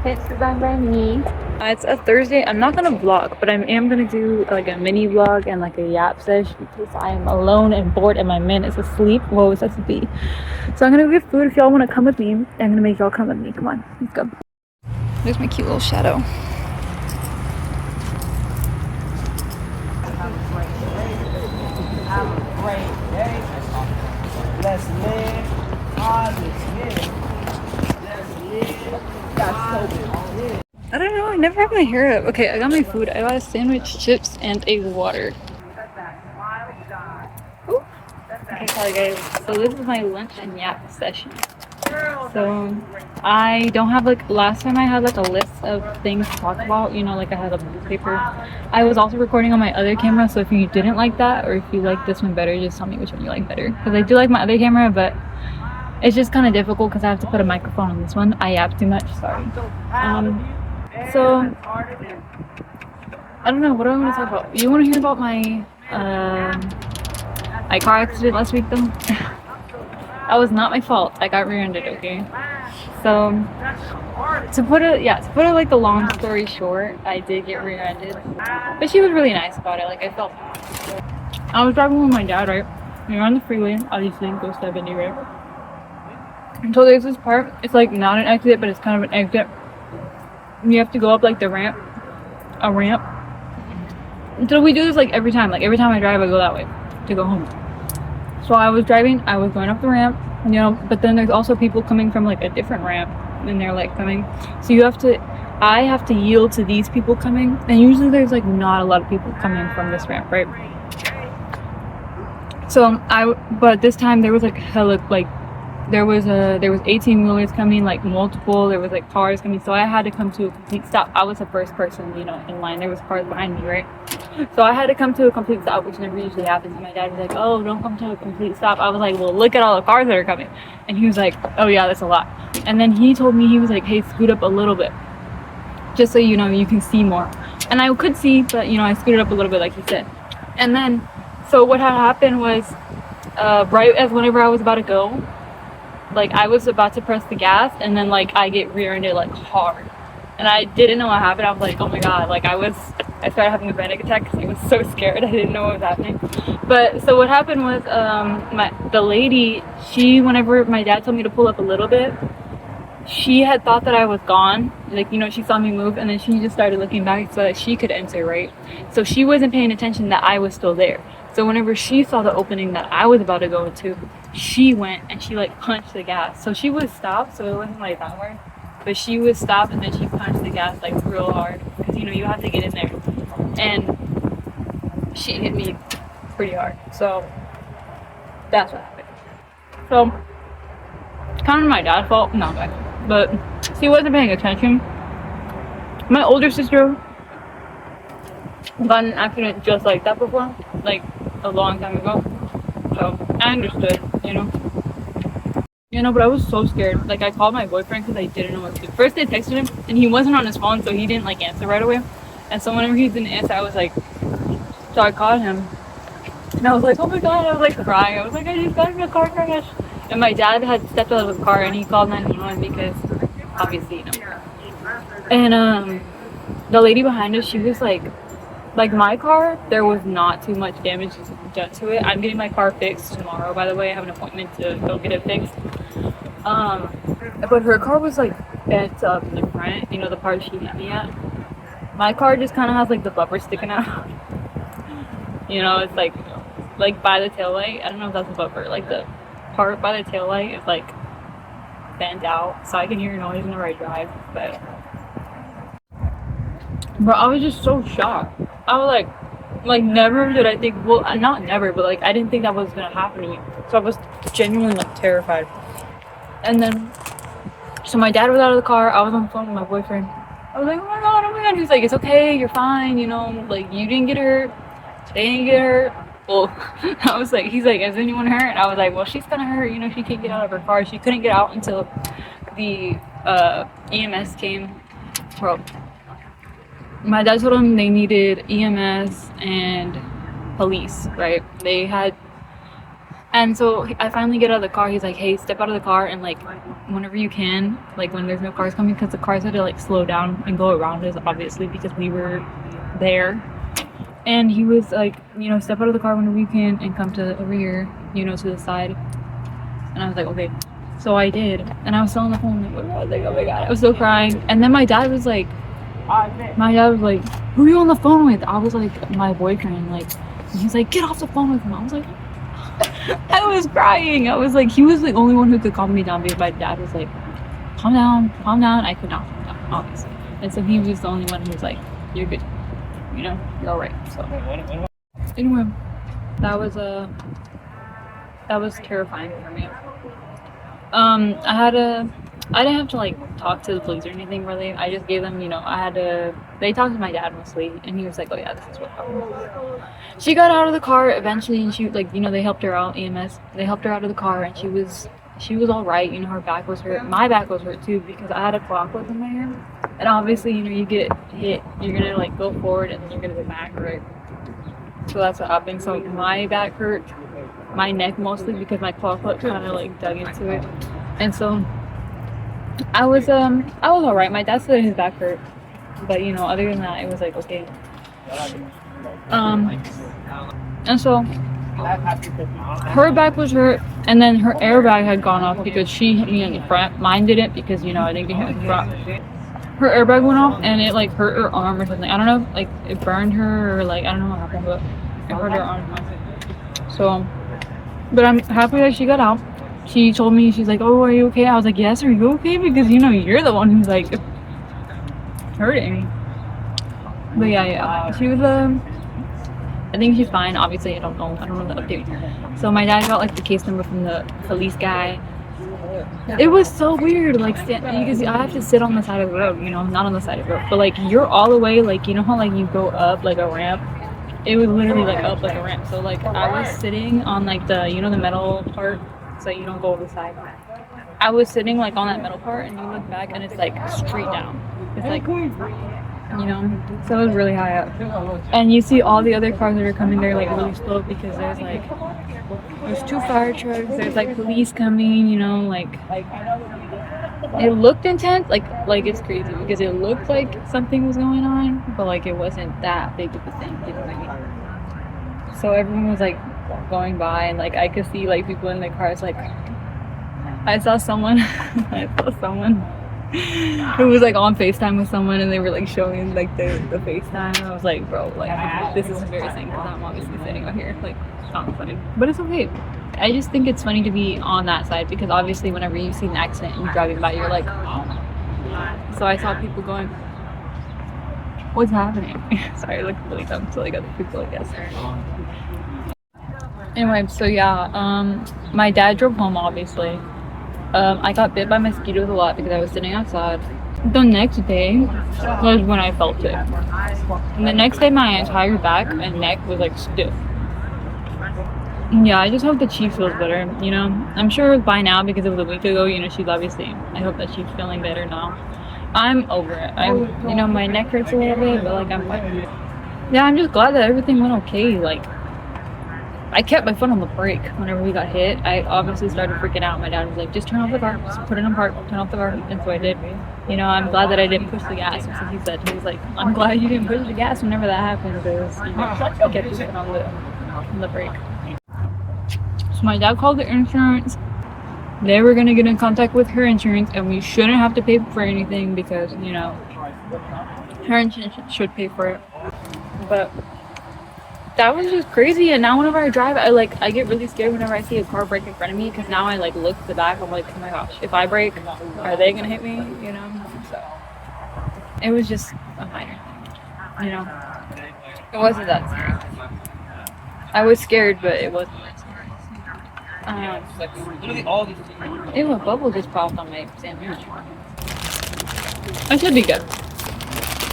outfits designed by me. It's a Thursday. I'm not gonna vlog, but I am gonna do like a mini vlog and like a Yap Session because I am alone and bored and my man is asleep. Whoa, it's SB. So I'm gonna go get food. If y'all want to come with me, I'm gonna make y'all come with me. Come on, let's go. There's my cute little shadow. Let's live. I don't know, I never have my hair up. Okay, I got my food. I got a sandwich, chips, and a water. Ooh. Okay, sorry guys. So this is my lunch and Yap session. So I don't have like, last time I had like a list of things to talk about, you know, like I had a paper. I was also recording on my other camera, so if you didn't like that or if you like this one better, just tell me which one you like better. Because I do like my other camera, but it's just kind of difficult because I have to put a microphone on this one. I yap too much, sorry. So I don't know, what do I want to talk about? You want to hear about my car accident last week though? That was not my fault. I got rear-ended, okay? So to put it like the long story short, I did get rear-ended, but she was really nice about it. Like I felt, I was driving with my dad, right? We were on the freeway, obviously go 70, right? And so there's this part, it's like not an exit, but it's kind of an exit. You have to go up like a ramp. So we do this like every time I drive, I go that way to go home. So I was driving, I was going up the ramp, you know, but then there's also people coming from like a different ramp and they're like coming. So I have to yield to these people coming, and usually there's like not a lot of people coming from this ramp, right? So but this time there was like hella, like there was 18 wheelers coming, like multiple, there was like cars coming, so I had to come to a complete stop. I was the first person, you know, in line. There was cars behind me, right? So I had to come to a complete stop, which never usually happens. My dad was like, oh, don't come to a complete stop. I was like, well, look at all the cars that are coming. And he was like, oh yeah, that's a lot. And then he told me, he was like, hey, scoot up a little bit, just so you know, you can see more. And I could see, but you know, I scooted up a little bit like he said. And then, so what had happened was, right as whenever I was about to go, like I was about to press the gas, and then like I get rear-ended like hard, and I didn't know what happened. I was like, oh my god, like I started having a panic attack because I was so scared. I didn't know what was happening. But so what happened was, the lady, whenever my dad told me to pull up a little bit, she had thought that I was gone. Like, you know, she saw me move, and then she just started looking back so that she could enter, right? So she wasn't paying attention that I was still there. So whenever she saw the opening that I was about to go to, she went and she like punched the gas. So she was stopped, so it wasn't like that hard, but she was stopped, and then she punched the gas like real hard because, you know, you have to get in there, and she hit me pretty hard. So that's what happened. So kind of my dad's fault, not bad, but she wasn't paying attention. My older sister got in an accident just like that before, like a long time ago. So I understood, you know, but I was so scared. Like I called my boyfriend because I didn't know what to do. First I texted him, and he wasn't on his phone, so he didn't like answer right away. And so whenever he didn't answer, I was like, so I called him, and I was like, oh my god, I was like crying. I was like, I just got in a car crash. And my dad had stepped out of the car, and he called 911 because obviously, you know. And the lady behind us, she was like my car, there was not too much damage done to it. I'm getting my car fixed tomorrow, by the way. I have an appointment to go get it fixed. But her car was like bent up in the front, you know, the part she hit me at. My car just kind of has like the bumper sticking out. You know, it's like by the taillight. I don't know if that's a bumper. Like the part by the taillight is like bent out, so I can hear noise whenever I drive. But bro, I was just so shocked. I was like never did I think, well, not never, but like I didn't think that was gonna happen to me. So I was genuinely like terrified. And then, so my dad was out of the car. I was on the phone with my boyfriend. I was like, oh my god, oh my god. He was like, it's okay, you're fine, you know, like you didn't get hurt, they didn't get hurt. Well, I was like, he's like, is anyone hurt? And I was like, well, she's gonna hurt, you know, she can't get out of her car. She couldn't get out until the EMS came. Bro, my dad told them they needed EMS and police, right? And so I finally get out of the car. He's like, hey, step out of the car and like whenever you can, like when there's no cars coming, because the cars had to like slow down and go around us, obviously, because we were there. And he was like, you know, step out of the car whenever you can and come to over here, you know, to the side. And I was like, okay. So I did. And I was still on the phone, like, I was like, oh my god, I was still crying. And then my dad was like, who are you on the phone with? I was like, my boyfriend. Like, he's like, get off the phone with him. I was like, I was crying. I was like, he was the only one who could calm me down because my dad was like, calm down, calm down. I could not calm down, obviously. And so he was the only one who was like, you're good, you know, you're all right. So anyway, that was terrifying for me. I didn't have to like talk to the police or anything really. I just gave them, you know, they talked to my dad mostly, and he was like, oh yeah, this is what happened. She got out of the car eventually, and she, like, you know, they helped her out, EMS. They helped her out of the car, and she was all right. You know, her back was hurt. My back was hurt too because I had a clockwise in my hair, and obviously, you know, you get hit, you're gonna like go forward, and then you're gonna go back, right? So that's what happened. So my back hurt, my neck mostly because my claw foot kind of like dug into it, and so I was all right. My dad said his back hurt, but you know, other than that, it was like okay. And so her back was hurt, and then her airbag had gone off because she hit me in the front. Mine didn't because, you know, I didn't get hit in the front. Her airbag went off and it like hurt her arm or something. I don't know, like it burned her or like I don't know what happened, but it hurt her arm. So, but I'm happy that she got out. She told me, she's like, oh, are you okay? I was like, yes, are you okay? Because, you know, you're the one who's like hurting me. But yeah, she was I think she's fine. Obviously, I don't know the update. So my dad got like the case number from the police guy. It was so weird, like because I have to sit on the side of the road, you know, not on the side of the road, but like you're all the way, like, you know how like you go up like a ramp. It was literally like up like a ramp. So like I was sitting on like the, you know, the metal part, so you don't go over the side. I was sitting like on that metal part, and you look back and it's like straight down. It's like, you know, so it was really high up, and you see all the other cars that are coming there like really slow because there's 2 fire trucks, there's like police coming, you know, like it looked intense, like it's crazy because it looked like something was going on, but like it wasn't that big of a thing, you know what I mean? So everyone was like going by, and like I could see like people in the cars, like I saw someone who was like on FaceTime with someone, and they were like showing like the FaceTime, and I was like, bro, like this is embarrassing because I'm obviously sitting out here, like it's not funny, but it's okay. I just think it's funny to be on that side because obviously whenever you see an accident and you're driving by, you're like, oh. So I saw people going, what's happening? Sorry, I look really dumb to like other people, I guess. Anyway, so yeah, my dad drove home obviously. I got bit by mosquitoes a lot because I was sitting outside. The next day was when I felt it. And the next day my entire back and neck was like stiff. Yeah, I just hope the chief feels better, you know. I'm sure by now, because it was a week ago, you know, she's obviously, I hope that she's feeling better now. I'm over it. You know, my neck hurts a little bit, but like I'm fine. Yeah, I'm just glad that everything went okay. Like, I kept my foot on the brake whenever we got hit. I obviously started freaking out. My dad was like, just turn off the car, just put it in park, turn off the car. And so I did. You know, I'm glad that I didn't push the gas. So he said, he was like, I'm glad you didn't push the gas whenever that happened because, you know, I kept your foot on the brake. So my dad called the insurance. They were gonna get in contact with her insurance, and we shouldn't have to pay for anything because, you know, her insurance should pay for it. But that was just crazy. And now whenever I drive, I get really scared whenever I see a car brake in front of me because now I like look to the back. I'm like, oh my gosh, if I brake, are they gonna hit me? You know. So it was just a minor thing. You know, it wasn't that serious. I was scared, but it wasn't that serious. Ew, a bubble just popped on my sandwich. I should be good.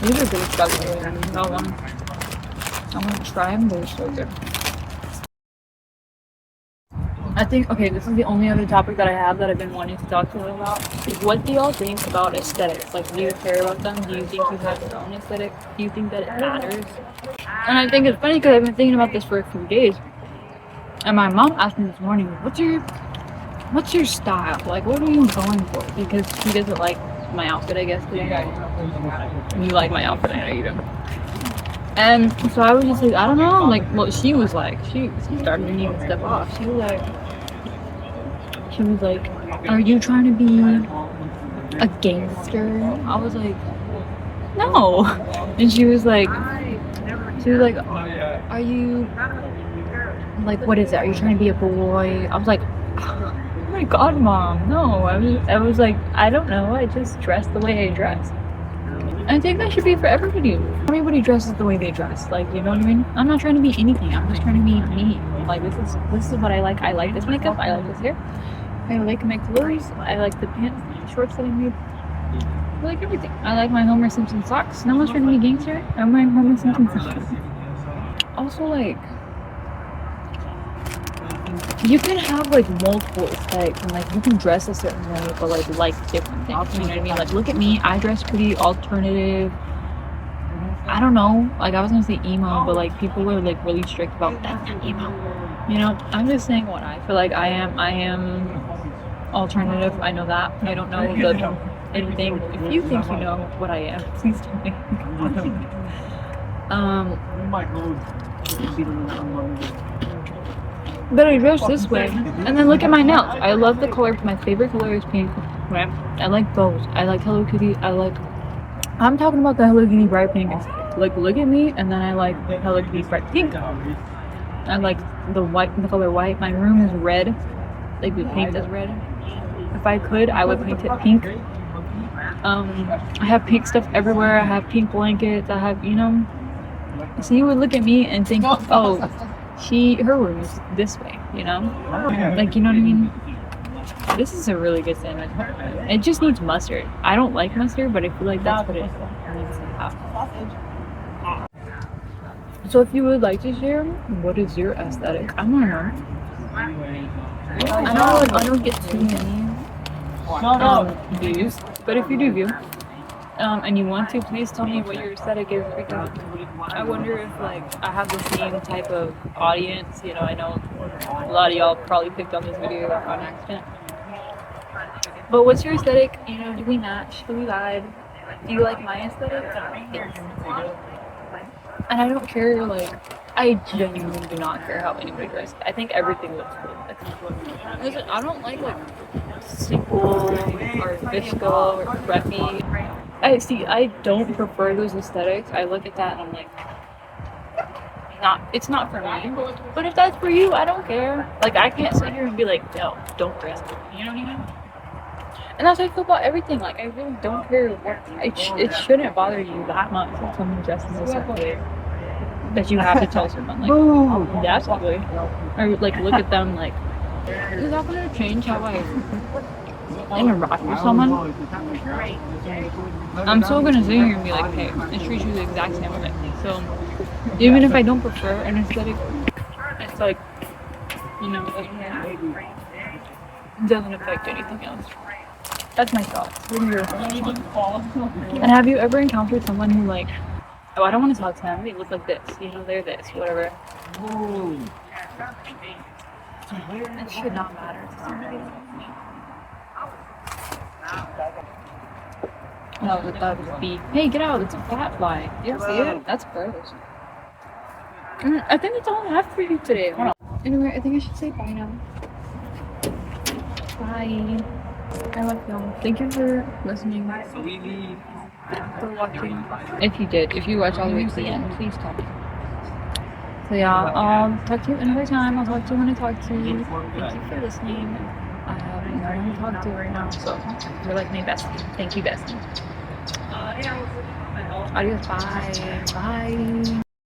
These are good strawberries. I want to try them, they're so good. I think, okay, this is the only other topic that I have that I've been wanting to talk to you about. What do y'all think about aesthetics? Like, do you care about them? Do you think you have your own aesthetic? Do you think that it matters? And I think it's funny because I've been thinking about this for a few days. And my mom asked me this morning, what's your style? Like, what are you going for? Because she doesn't like my outfit, I guess. You like my outfit, I know you do. And so I was just like, I don't know, like, what she was like. She started naming stuff off. She was like, are you trying to be a gangster? I was like, no. And she was like, are you, like, what is it? Are you trying to be a boy? I was like, oh my god, mom, no. I was like, I don't know. I just dress the way I dress. I think that should be for everybody. Everybody dresses the way they dress. Like, you know what I mean? I'm not trying to be anything. I'm just trying to be me. Like, this is what I like. I like this makeup. I like this hair. I like my clothes. I like the pants, the shorts that I made. I like everything. I like my Homer Simpson socks. No one's trying to be a gangster. I'm wearing Homer Simpson socks. Also, like, you can have like multiple aesthetics and like you can dress a certain way but like different things, you know what I mean? Like, look at me, I dress pretty alternative. I don't know, like, I was gonna say emo, but like people were like really strict about that's not emo, you know? I'm just saying what I feel like I am alternative. I know that. I don't know anything. If you think you know what I am, please tell me. But I dress this way, and then look at my nails. I love the color. My favorite color is pink. Right? I like bows. I like Hello Kitty. I'm talking about the Hello Kitty bright pink. Like, look at me, and then I like Hello Kitty bright pink. I like the color white. My room is red. Like, the paint is red. If I could, I would paint it pink. I have pink stuff everywhere. I have pink blankets. I have, you know. So you would look at me and think, oh, her room is this way, you know? Like, you know what I mean? This is a really good sandwich. It just needs mustard. I don't like mustard, but I feel like that's what it needs to have. So if you would like to share, what is your aesthetic? I want to know. I know I don't get too many views, but if you do view, and you want to, please tell me what your aesthetic is, because I wonder if like I have the same type of audience. You know, I know a lot of y'all probably picked on this video on accident. But what's your aesthetic? You know, do we match? Do we vibe? Do you like my aesthetic? Yes. And I don't care, like, I genuinely do not care how anybody dresses. I think everything looks good. Listen, I don't like simple or visco or preppy. I don't prefer those aesthetics. I look at that and I'm like, it's not for me. But if that's for you, I don't care. Like, I can't sit here and be like, no, don't dress. You know what I mean? And that's how I feel about everything. Like, I really don't care what. It shouldn't bother you that much if someone dresses a certain way that you have to tell someone, like, oh, that's ugly. Or, like, look at them, like, is that going to change how I interact with someone? I'm still going to sit here and be like, hey, and treat you the exact same way. So, even if I don't prefer an aesthetic, it's like, you know, it doesn't affect anything else. That's my thoughts. What are your thoughts? And have you ever encountered someone who, like, oh, I don't want to talk to them, they look like this, you know, they're this, whatever. It should not matter to somebody. No, that would be, hey, get out, it's a fat fly. You see it? That's gross. I think that's all I have for you today. Hold on. Anyway, I think I should say bye now. Bye. I love y'all. Thank you for listening, for watching. If you watch all the way to the end, please tell me. So yeah, I'll talk to you another time. I'll talk to you when I talk to you. Thank you for listening. I have no one to talk to right now, so you're like my bestie. Thank you, bestie. Adios, bye. Bye.